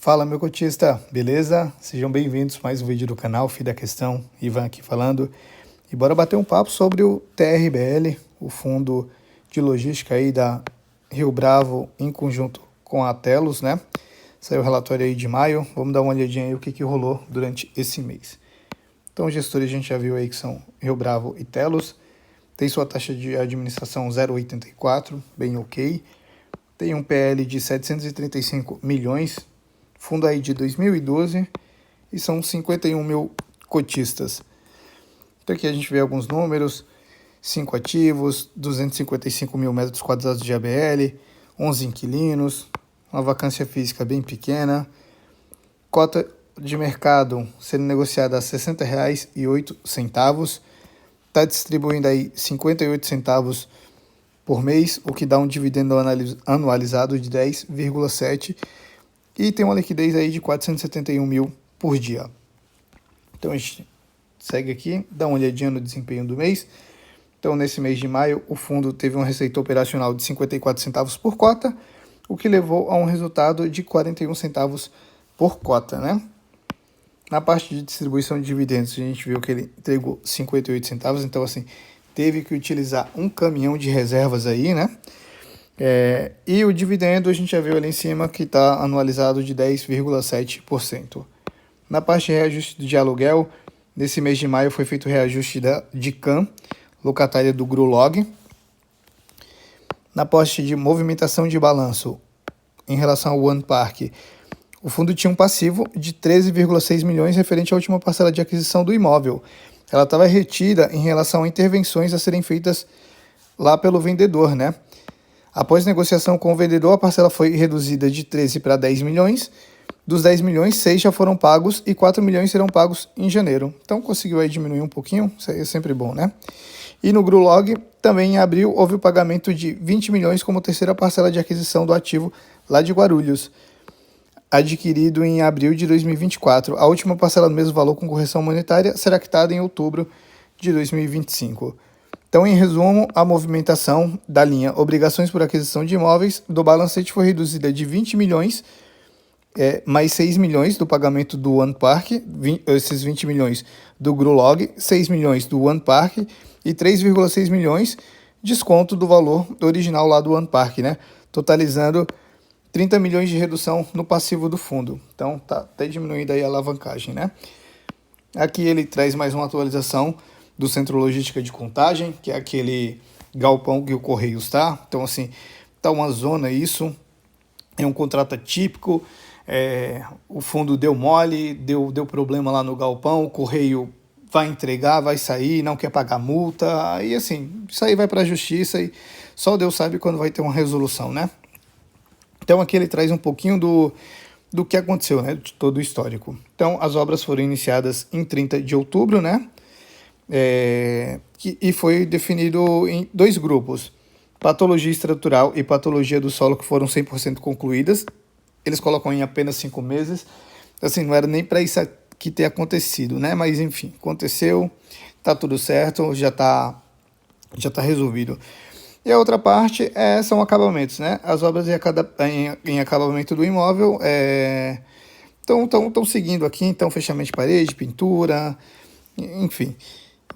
Fala, meu cotista, beleza? Sejam bem-vindos a mais um vídeo do canal Fim da Questão, Ivan aqui falando. E bora bater um papo sobre o TRBL, o fundo de logística aí da Rio Bravo em conjunto com a Telos, né? Saiu o relatório aí de maio, vamos dar uma olhadinha aí o que rolou durante esse mês. Então, os gestores a gente já viu aí que são Rio Bravo e Telos, tem sua taxa de administração 0,84, bem ok. Tem um PL de 735 milhões, fundo aí de 2012, e são 51 mil cotistas. Então aqui a gente vê alguns números: 5 ativos, 255 mil metros quadrados de ABL, 11 inquilinos, uma vacância física bem pequena, cota de mercado sendo negociada a R$ 60,08, está distribuindo aí 58 centavos por mês, o que dá um dividendo anualizado de 10,7 e tem uma liquidez aí de 471 mil por dia. Então a gente segue aqui, dá uma olhadinha no desempenho do mês. Então nesse mês de maio o fundo teve uma receita operacional de 54 centavos por cota, o que levou a um resultado de 41 centavos por cota, né? Na parte de distribuição de dividendos a gente viu que ele entregou 58 centavos, então assim, teve que utilizar um caminhão de reservas aí, né? E o dividendo a gente já viu ali em cima que está anualizado de 10,7%. Na parte de reajuste de aluguel, nesse mês de maio foi feito o reajuste de CAM, locatária do Grulog. Na parte de movimentação de balanço, em relação ao One Park, o fundo tinha um passivo de 13,6 milhões referente à última parcela de aquisição do imóvel. Ela estava retida em relação a intervenções a serem feitas lá pelo vendedor, né? Após negociação com o vendedor, a parcela foi reduzida de 13 para 10 milhões. Dos 10 milhões, 6 já foram pagos e 4 milhões serão pagos em janeiro. Então conseguiu aí diminuir um pouquinho, isso aí é sempre bom, né? E no Grulog, também em abril, houve o pagamento de 20 milhões como terceira parcela de aquisição do ativo lá de Guarulhos, adquirido em abril de 2024. A última parcela do mesmo valor com correção monetária será quitada em outubro de 2025. Então, em resumo, a movimentação da linha obrigações por aquisição de imóveis do balancete foi reduzida de 20 milhões, mais 6 milhões do pagamento do One Park, esses 20 milhões do Grulog, 6 milhões do One Park e 3,6 milhões desconto do valor original lá do One Park, né? Totalizando 30 milhões de redução no passivo do fundo. Então, tá até diminuindo aí a alavancagem, né? Aqui ele traz mais uma atualização do Centro Logística de Contagem, que é aquele galpão que o Correios tá. Então, assim, tá uma zona isso, é um contrato atípico, o fundo deu mole, deu problema lá no galpão, o Correio vai entregar, vai sair, não quer pagar multa, aí assim, isso aí vai para a justiça e só Deus sabe quando vai ter uma resolução, né? Então aqui ele traz um pouquinho do que aconteceu, né, de todo o histórico. Então as obras foram iniciadas em 30 de outubro, né? E foi definido em 2 grupos, patologia estrutural e patologia do solo, que foram 100% concluídas. Eles colocam em apenas 5 meses, assim, não era nem para isso aqui ter acontecido, né? Mas enfim, aconteceu, tá tudo certo, já tá resolvido. E a outra parte são acabamentos, né? As obras em acabamento do imóvel estão seguindo aqui, então fechamento de parede, pintura, enfim.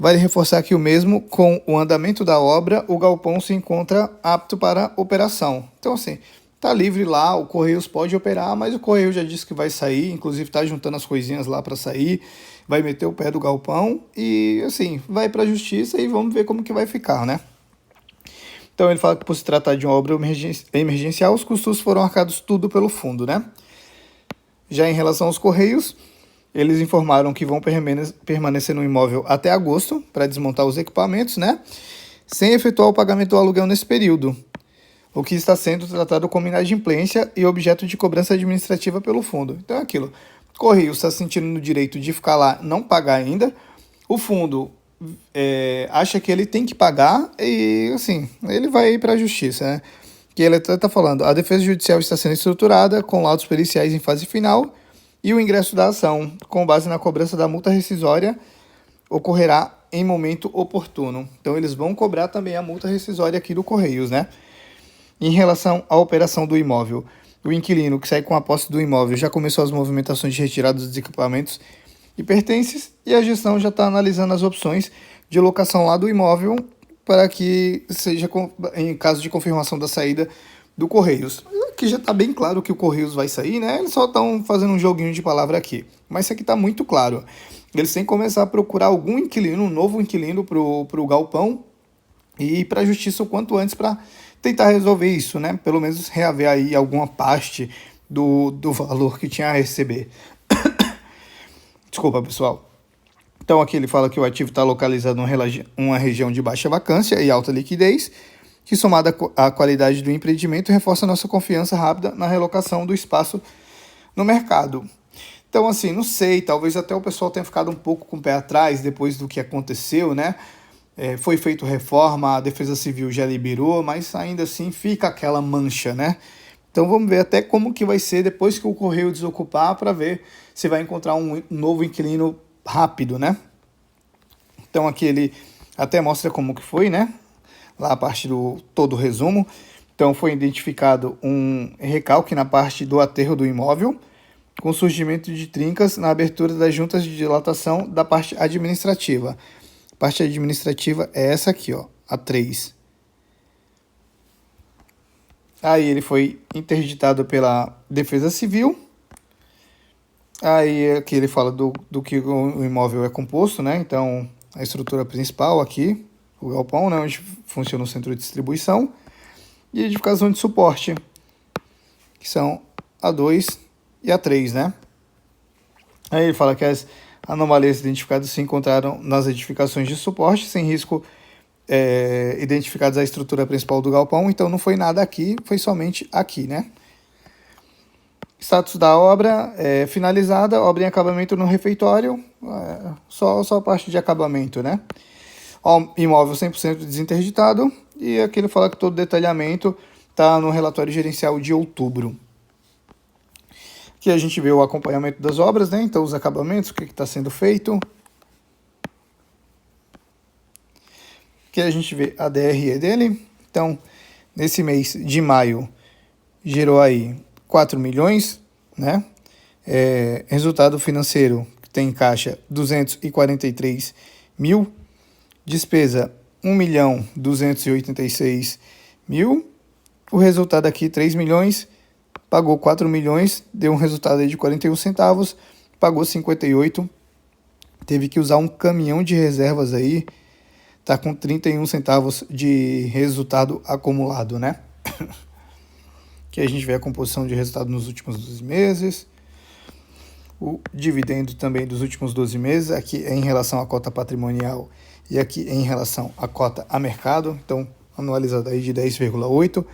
Vale reforçar que o mesmo, com o andamento da obra, o galpão se encontra apto para operação. Então, assim, tá livre lá, o Correios pode operar, mas o Correio já disse que vai sair, inclusive tá juntando as coisinhas lá para sair, vai meter o pé do galpão e, assim, vai para a justiça e vamos ver como que vai ficar, né? Então ele fala que por se tratar de uma obra emergencial, os custos foram arcados tudo pelo fundo, né? Já em relação aos Correios, eles informaram que vão permanecer no imóvel até agosto para desmontar os equipamentos, né? Sem efetuar o pagamento do aluguel nesse período, o que está sendo tratado como inadimplência e objeto de cobrança administrativa pelo fundo. Então é aquilo, o Correio está se sentindo no direito de ficar lá, não pagar ainda, o fundo acha que ele tem que pagar e, assim, ele vai ir para a justiça, né? Que ele está falando, a defesa judicial está sendo estruturada com laudos periciais em fase final e o ingresso da ação, com base na cobrança da multa rescisória, ocorrerá em momento oportuno. Então eles vão cobrar também a multa rescisória aqui do Correios, né? Em relação à operação do imóvel, O inquilino que sai com a posse do imóvel já começou as movimentações de retirada dos equipamentos e pertences, e a gestão já está analisando as opções de locação lá do imóvel para que seja em caso de confirmação da saída do Correios. Aqui já está bem claro que o Correios vai sair, né? Eles só estão fazendo um joguinho de palavra aqui. Mas isso aqui está muito claro. Eles têm que começar a procurar algum inquilino, um novo inquilino para o galpão e ir para a justiça o quanto antes para tentar resolver isso, né? Pelo menos reaver aí alguma parte do valor que tinha a receber. Desculpa, pessoal. Então aqui ele fala que o ativo está localizado em uma região de baixa vacância e alta liquidez, que somada à qualidade do empreendimento reforça nossa confiança rápida na relocação do espaço no mercado. Então assim, não sei, talvez até o pessoal tenha ficado um pouco com o pé atrás depois do que aconteceu, né? Foi feita reforma, a Defesa Civil já liberou, mas ainda assim fica aquela mancha, né? Então vamos ver até como que vai ser depois que o Correio desocupar para ver se vai encontrar um novo inquilino rápido, né? Então aqui ele até mostra como que foi, né? Lá a parte do todo o resumo. Então foi identificado um recalque na parte do aterro do imóvel, com surgimento de trincas na abertura das juntas de dilatação da parte administrativa. A parte administrativa é essa aqui, ó, a 3. Aí ele foi interditado pela Defesa Civil. Aí aqui ele fala do que o imóvel é composto, né? Então, a estrutura principal aqui, o galpão, né? Onde funciona o centro de distribuição. E edificação de suporte, que são a 2 e a 3, né? Aí ele fala que as anomalias identificadas se encontraram nas edificações de suporte, sem risco identificados a estrutura principal do galpão, então não foi nada aqui, foi somente aqui, né? Status da obra finalizada, obra em acabamento no refeitório, só a parte de acabamento, né? Imóvel 100% desinterditado, e aqui ele fala que todo detalhamento está no relatório gerencial de outubro. Aqui a gente vê o acompanhamento das obras, né? Então os acabamentos, o que está sendo feito. Aqui a gente vê a DRE dele. Então, nesse mês de maio, gerou aí 4 milhões, né? Resultado financeiro que tem em caixa 243 mil. Despesa 1.286.000. O resultado aqui 3 milhões. Pagou 4 milhões, deu um resultado aí de 41 centavos. Pagou 58. Teve que usar um caminhão de reservas aí. Tá com 31 centavos de resultado acumulado, né? Aqui a gente vê a composição de resultado nos últimos 12 meses. O dividendo também dos últimos 12 meses. Aqui é em relação à cota patrimonial e aqui é em relação à cota a mercado. Então, anualizado aí de 10,8.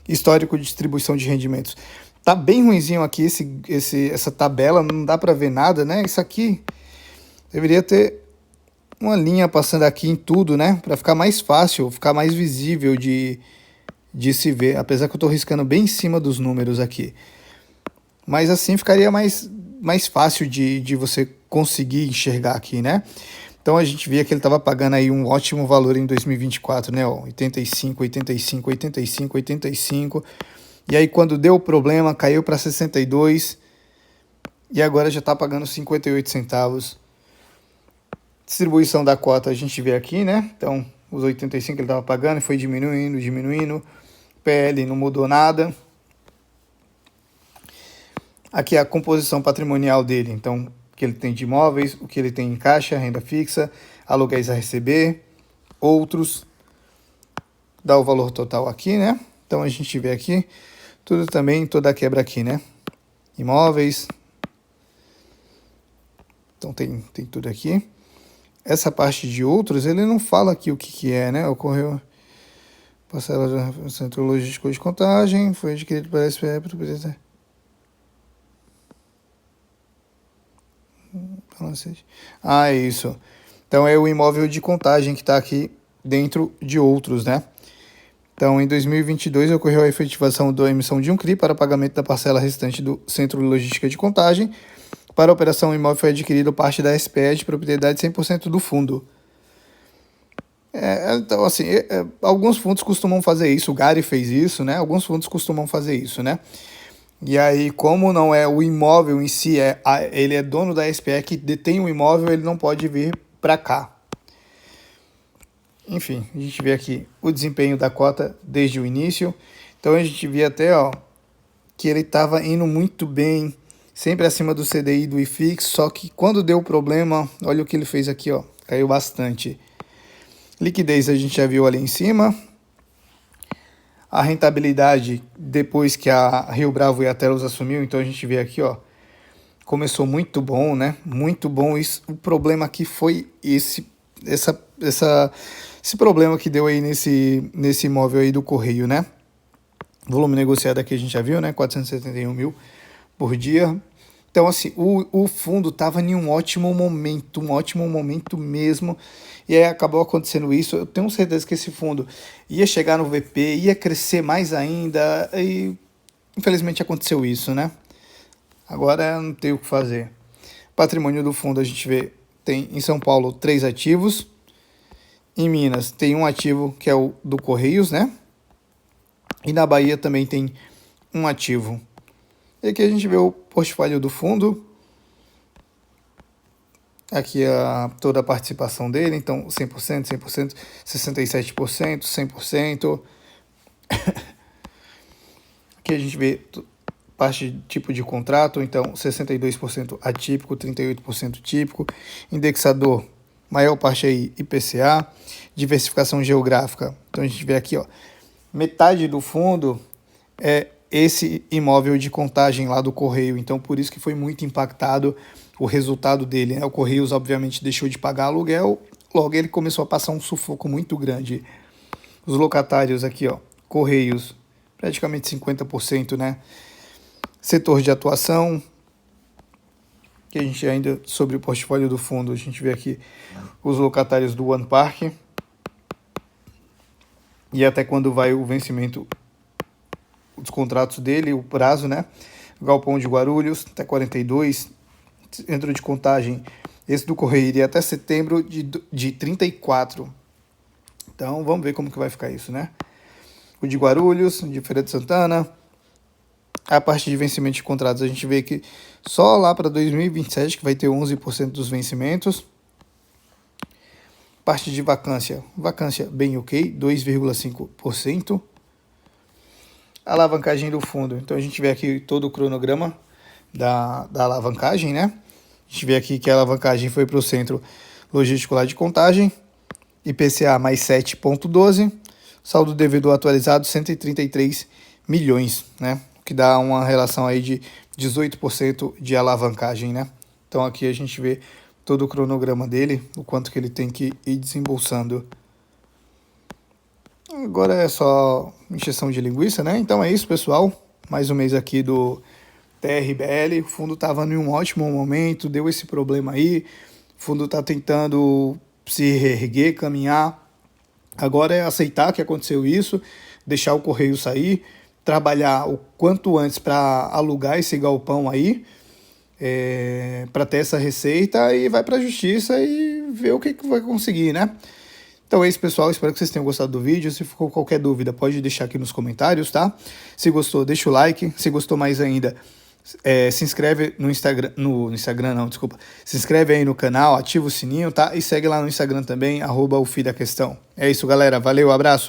Histórico de distribuição de rendimentos. Tá bem ruinzinho aqui essa tabela, não dá para ver nada, né? Isso aqui deveria ter uma linha passando aqui em tudo, né? Para ficar mais fácil, ficar mais visível de se ver. Apesar que eu estou riscando bem em cima dos números aqui. Mas assim ficaria mais fácil de você conseguir enxergar aqui, né? Então a gente via que ele estava pagando aí um ótimo valor em 2024, né? Ó, 85, 85, 85, 85. E aí quando deu o problema, caiu para 62. E agora já está pagando 58 centavos. Distribuição da cota a gente vê aqui, né? Então, os 85 que ele estava pagando foi diminuindo. PL não mudou nada. Aqui é a composição patrimonial dele. Então, o que ele tem de imóveis, o que ele tem em caixa, renda fixa, aluguéis a receber, outros. Dá o valor total aqui, né? Então, a gente vê aqui tudo também, toda a quebra aqui, né? Imóveis. Então, tem tudo aqui. Essa parte de outros, ele não fala aqui o que é, né? Ocorreu parcela do Centro Logístico de Contagem, foi adquirido pela SPE, propriedade. É isso. Então é o imóvel de Contagem que está aqui dentro de outros, né? Então, em 2022, ocorreu a efetivação da emissão de um CRI para pagamento da parcela restante do Centro Logística de Contagem. Para a operação, o imóvel foi adquirido parte da SPE de propriedade 100% do fundo. Então, assim, alguns fundos costumam fazer isso, o Gari fez isso, né? Alguns fundos costumam fazer isso, né? E aí, como não é o imóvel em si, ele é dono da SPE que detém o imóvel, ele não pode vir para cá. Enfim, a gente vê aqui o desempenho da cota desde o início. Então a gente vê até que ele estava indo muito bem, sempre acima do CDI do IFIX, só que quando deu problema, olha o que ele fez aqui, caiu bastante. Liquidez a gente já viu ali em cima. A rentabilidade, depois que a Rio Bravo e a Telos assumiu, então a gente vê aqui, começou muito bom, né? Muito bom. Isso, o problema aqui foi esse problema que deu aí nesse imóvel aí do Correio, né? Volume negociado aqui a gente já viu, né? 471 mil por dia. Então, assim, o fundo estava em um ótimo momento mesmo. E aí acabou acontecendo isso. Eu tenho certeza que esse fundo ia chegar no VP, ia crescer mais ainda. E infelizmente aconteceu isso, né? Agora não tem o que fazer. Patrimônio do fundo a gente vê, tem em São Paulo 3 ativos. Em Minas tem um ativo que é o do Correios, né? E na Bahia também tem um ativo. E aqui a gente vê o portfólio do fundo. Aqui toda a participação dele, então 100%, 100%, 67%, 100%. Aqui a gente vê parte de tipo de contrato, então 62% atípico, 38% típico. Indexador, maior parte aí IPCA. Diversificação geográfica, então a gente vê aqui, metade do fundo é esse imóvel de contagem lá do Correio, então por isso que foi muito impactado o resultado dele, né? O Correios obviamente deixou de pagar aluguel, logo ele começou a passar um sufoco muito grande. Os locatários aqui, Correios, praticamente 50%, né? Setor de atuação, que a gente ainda, sobre o portfólio do fundo, a gente vê aqui os locatários do One Park, e até quando vai o vencimento dos contratos dele, o prazo, né? Galpão de Guarulhos, até 42, centro de contagem, esse do Correio iria até setembro de 34. Então, vamos ver como que vai ficar isso, né? O de Guarulhos, de Feira de Santana, a parte de vencimento de contratos, a gente vê que só lá para 2027 que vai ter 11% dos vencimentos. Parte de vacância bem ok, 2,5%. Alavancagem do fundo, então a gente vê aqui todo o cronograma da alavancagem, né? A gente vê aqui que a alavancagem foi para o centro logístico lá de Contagem, IPCA mais 7,12, saldo devedor atualizado 133 milhões, né? Que dá uma relação aí de 18% de alavancagem, né? Então aqui a gente vê todo o cronograma dele, o quanto que ele tem que ir desembolsando. Agora é só encheção de linguiça, né? Então é isso, pessoal. Mais um mês aqui do TRBL. O fundo estava em um ótimo momento, deu esse problema aí. O fundo está tentando se reerguer, caminhar. Agora é aceitar que aconteceu isso, deixar o Correio sair, trabalhar o quanto antes para alugar esse galpão aí, para ter essa receita, e vai para a justiça e ver o que vai conseguir, né? Então é isso, pessoal, espero que vocês tenham gostado do vídeo. Se ficou qualquer dúvida, pode deixar aqui nos comentários, tá? Se gostou, deixa o like. Se gostou mais ainda, se inscreve no Instagram, se inscreve aí no canal, ativa o sininho, tá? E segue lá no Instagram também, @ofidaqestão. É isso, galera, valeu, abraço!